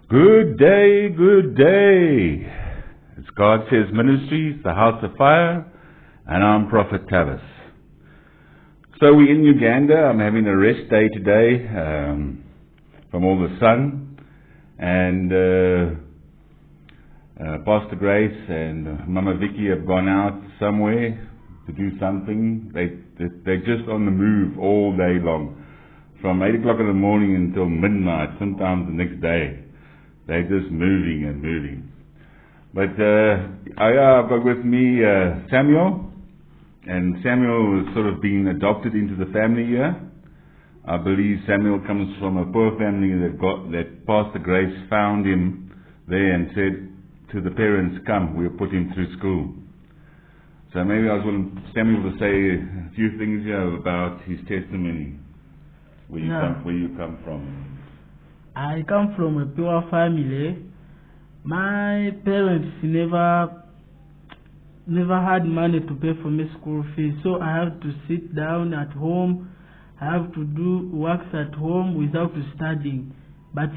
Good day, good day. It's God Says Ministries, the House of Fire, and I'm Prophet Tavis. So we're in Uganda. I'm having a rest day today from all the sun, and Pastor Grace and Mama Vicky have gone out somewhere to do something. They're just on the move all day long, from 8 o'clock in the morning until midnight, sometimes the next day. They're just moving and moving. But I've got with me Samuel, and Samuel has sort of been adopted into the family here. I believe Samuel comes from a poor family that Pastor Grace found him there and said to the parents, "Come, we'll put him through school." So maybe I was willing Samuel to say a few things here about his testimony, where you come from. I come from a poor family. My parents never had money to pay for me school fees, so I have to sit down at home. I have to do works at home without studying. But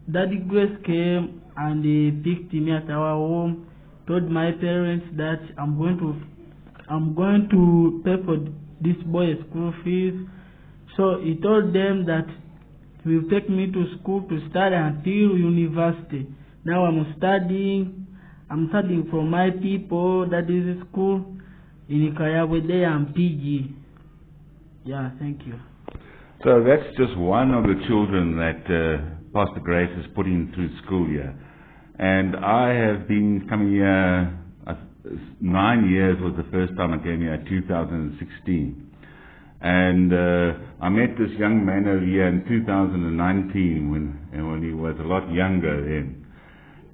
Daddy Grace came and he picked me at our home, told my parents that I'm going to pay for this boy's school fees. So he told them that he will take me to school to study until university. Now I'm studying for my people, that is school in Kayabwede and PG. Yeah, thank you. So that's just one of the children that Pastor Grace is putting through school here. And I have been coming here, 9 years was the first time I came here, 2016. And I met this young man over here in 2019 when he was a lot younger then.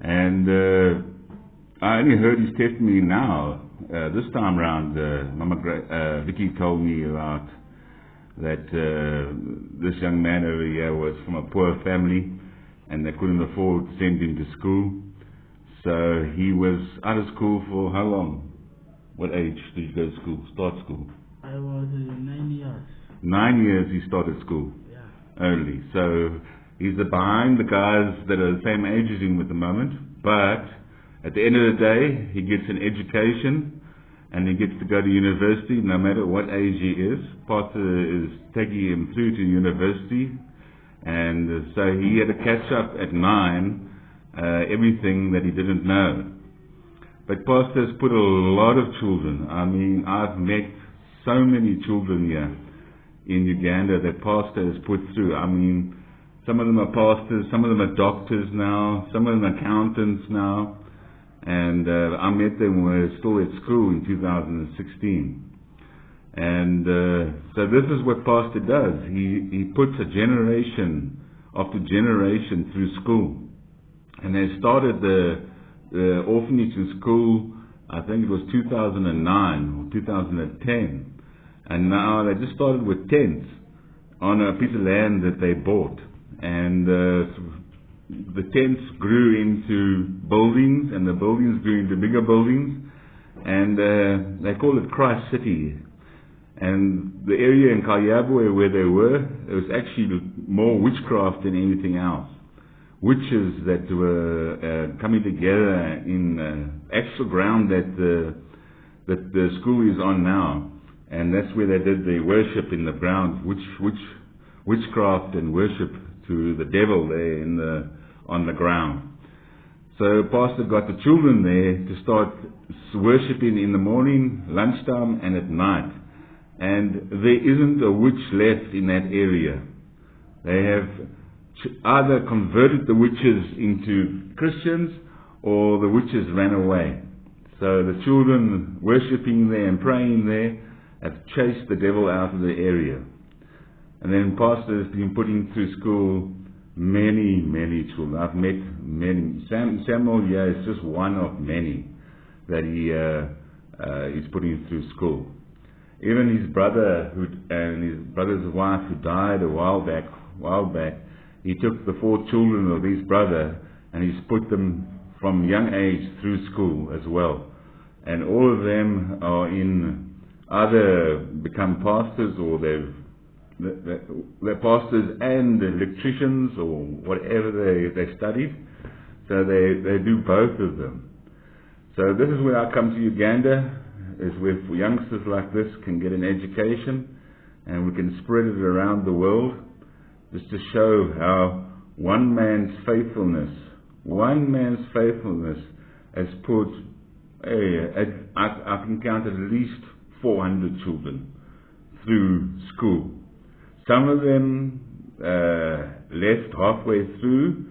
And I only heard his testimony now. This time around, Mama Vicky told me about that this young man over here was from a poor family and they couldn't afford to send him to school. So he was out of school for how long? What age did you go to school, start school? I was 9 years. 9 years he started school. Yeah. Only. So he's behind the guys that are the same age as him at the moment. But at the end of the day, he gets an education and he gets to go to university no matter what age he is. Pastor is taking him through to university. And so he had to catch up at 9 everything that he didn't know. But Pastor has put a lot of children. I mean, I've met so many children here in Uganda that Pastor has put through. I mean, some of them are pastors, some of them are doctors now, some of them are accountants now. And I met them when they were still at school in 2016. And so this is what Pastor does. He puts a generation after generation through school. And they started the orphanage in school, I think it was 2009 or 2010. And now they just started with tents on a piece of land that they bought. And the tents grew into buildings, and the buildings grew into bigger buildings. And they call it Christ City. And the area in Kayabwe where they were, there was actually more witchcraft than anything else. Witches that were coming together in actual ground that the school is on now. And that's where they did the worship in the ground, witchcraft and worship to the devil there on the ground. So Pastor got the children there to start worshiping in the morning, lunchtime, and at night. And there isn't a witch left in that area. They have either converted the witches into Christians or the witches ran away. So the children worshipping there and praying there have chased the devil out of the area. And then Pastor has been putting through school many, many children. I've met many. Samuel here is just one of many that he is putting through school. Even his brother and his brother's wife who died a while back, he took the 4 children of his brother and he's put them from young age through school as well. And all of them are either become pastors or they're pastors and electricians or whatever they studied. So they do both of them. So this is where I come to Uganda, is where youngsters like this can get an education, and we can spread it around the world, just to show how one man's faithfulness has put, I can count at least 400 children through school. Some of them left halfway through,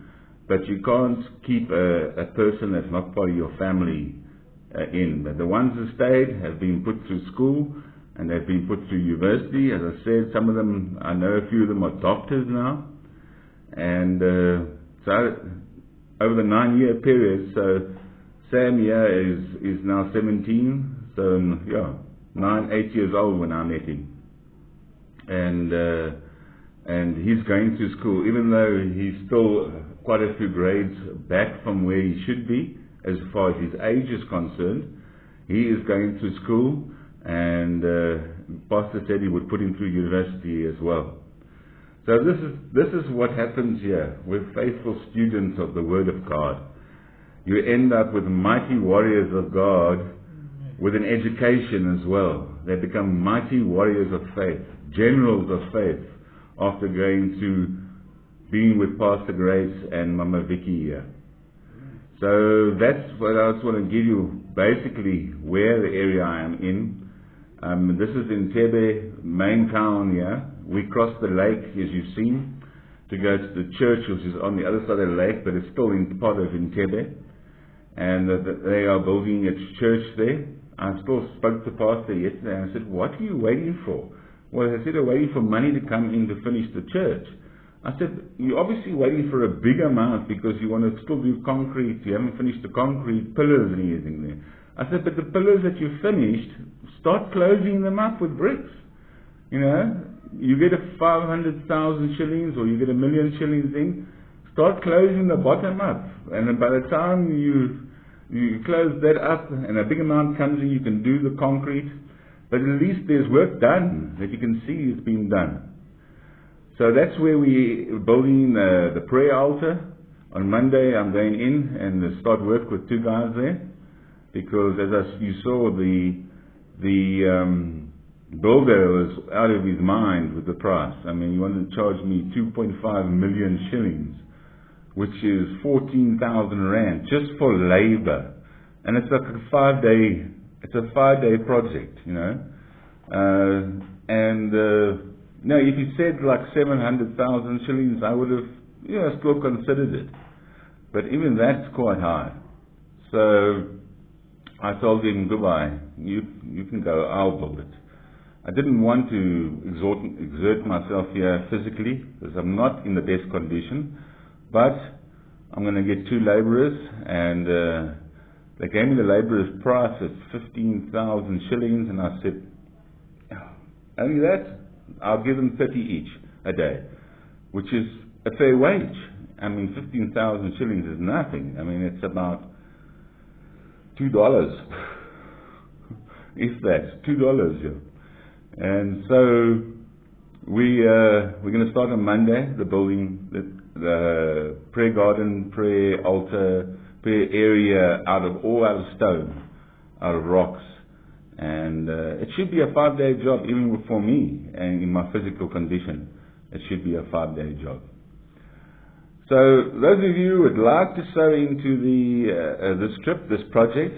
but you can't keep a person that's not part of your family in. But the ones that stayed have been put through school, and they've been put through university. As I said, some of them, I know a few of them are doctors now. And so over the 9-year period, so Sam here is now 17, so 8 years old when I met him. And he's going to school, even though he's still quite a few grades back from where he should be as far as his age is concerned. He is going to school, and Pastor said he would put him through university as well. So this is what happens here. We're faithful students of the Word of God. You end up with mighty warriors of God with an education as well. They become mighty warriors of faith, generals of faith, after going to being with Pastor Grace and Mama Vicky here. So that's what I just want to give you, basically where the area I am in. This is in Entebbe, main town here. We cross the lake, as you've seen, to go to the church, which is on the other side of the lake, but it's still in part of Entebbe. And they are building a church there. I still spoke to Pastor yesterday, and I said, what are you waiting for? Well, I said, they're waiting for money to come in to finish the church. I said, you're obviously waiting for a big amount because you want to still do concrete. You haven't finished the concrete pillars and anything there. I said, but the pillars that you finished, start closing them up with bricks. You know, you get a 500,000 shillings or you get 1 million shillings in, start closing the bottom up. And then by the time you close that up and a big amount comes in, you can do the concrete. But at least there's work done that you can see is being done. So that's where we're building the prayer altar. On Monday I'm going in and start work with 2 guys there, because as you saw, the builder was out of his mind with the price. I mean, he wanted to charge me 2.5 million shillings, which is 14,000 rand just for labor, and it's like a 5-day project, you know. No, if he said like 700,000 shillings, I would have, still considered it. But even that's quite high. So I told him, goodbye, you can go, I'll build it. I didn't want to exert myself here physically, because I'm not in the best condition, but I'm going to get 2 labourers, and they gave me the labourer's price at 15,000 shillings, and I said, only that? I'll give them 30 each a day, which is a fair wage. I mean, 15,000 shillings is nothing. I mean, it's about $2. If that, $2, yeah. And so we're going to start on Monday, the building, the prayer garden, prayer altar, prayer area all out of stone, out of rocks. And it should be a 5-day job, even for me, and in my physical condition. It should be a 5-day job. So those of you who would like to sow into this trip, this project,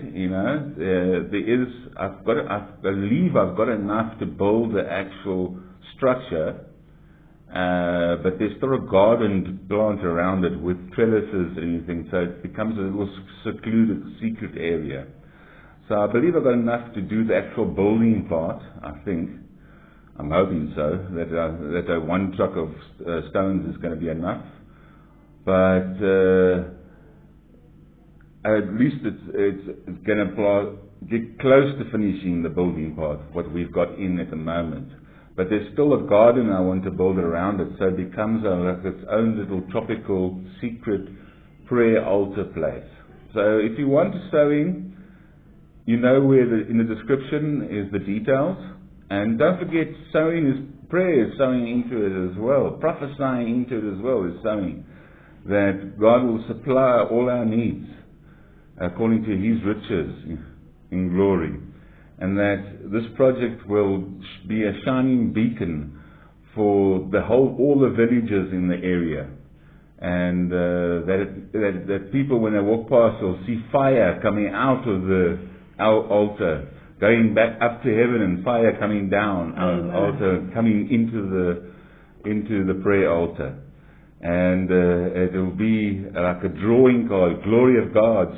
I believe I've got enough to build the actual structure, but there's still a garden to plant around it with trellises and everything, so it becomes a little secluded, secret area. So I believe I've got enough to do the actual building part, I think. I'm hoping so, that 1 truck of stones is going to be enough. But at least it's going to get close to finishing the building part, what we've got in at the moment. But there's still a garden I want to build around it, so it becomes like its own little tropical secret prayer altar place. So if you want to sow in, you know where in the description is the details. And don't forget, sowing is prayer, is sowing into it as well. Prophesying into it as well is sowing. that God will supply all our needs according to His riches in glory, and that this project will be a shining beacon for all the villages in the area, and that people, when they walk past, will see fire coming out of our altar, going back up to heaven, and fire coming down our altar, coming into the prayer altar. And it will be like a drawing card, glory of God,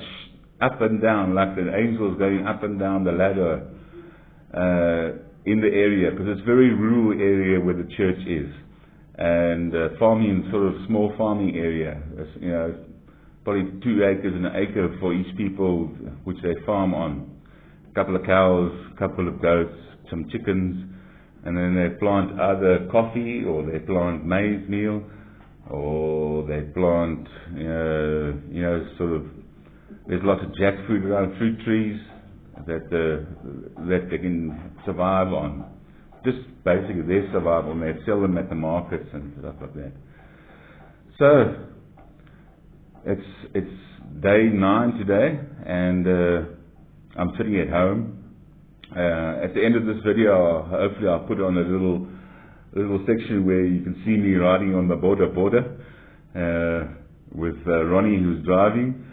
up and down, like the angels going up and down the ladder in the area, because it's a very rural area where the church is, and farming, sort of small farming area. It's, probably 2 acres and an acre for each people, which they farm on. A couple of cows, a couple of goats, some chickens, and then they plant either coffee, or they plant maize meal, or they plant, sort of, there's lots of jackfruit around, fruit trees that they can survive on. Just basically their survival, and they sell them at the markets and stuff like that. So, it's day 9 today, and I'm sitting at home. At the end of this video, hopefully I'll put on a little section where you can see me riding on the border with Ronnie, who's driving.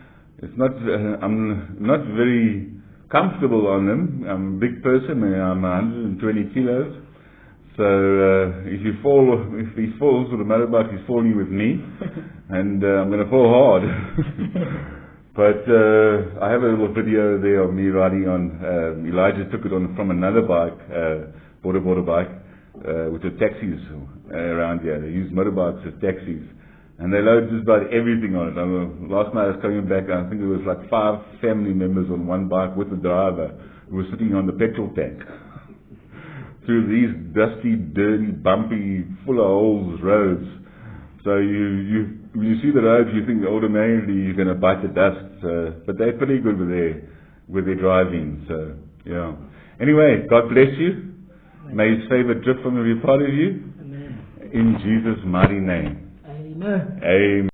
I'm not very comfortable on them. I'm a big person, and I'm 120 kilos. So if he falls with the motorbike, he's falling with me, and I'm going to fall hard. But I have a little video there of me riding on. Elijah took it on from another bike, border bike, which are taxis around here. They use motorbikes as taxis, and they load just about everything on it. Last night I was coming back, I think there was like 5 family members on one bike with the driver, who was sitting on the petrol tank through these dusty, dirty, bumpy, full of holes roads. So when you see the roads, you think automatically you're going to bite the dust. But they're pretty good with their driving. So yeah. Anyway, God bless you. May His favor drip from every part of you. Amen. In Jesus' mighty name. Amen. Amen.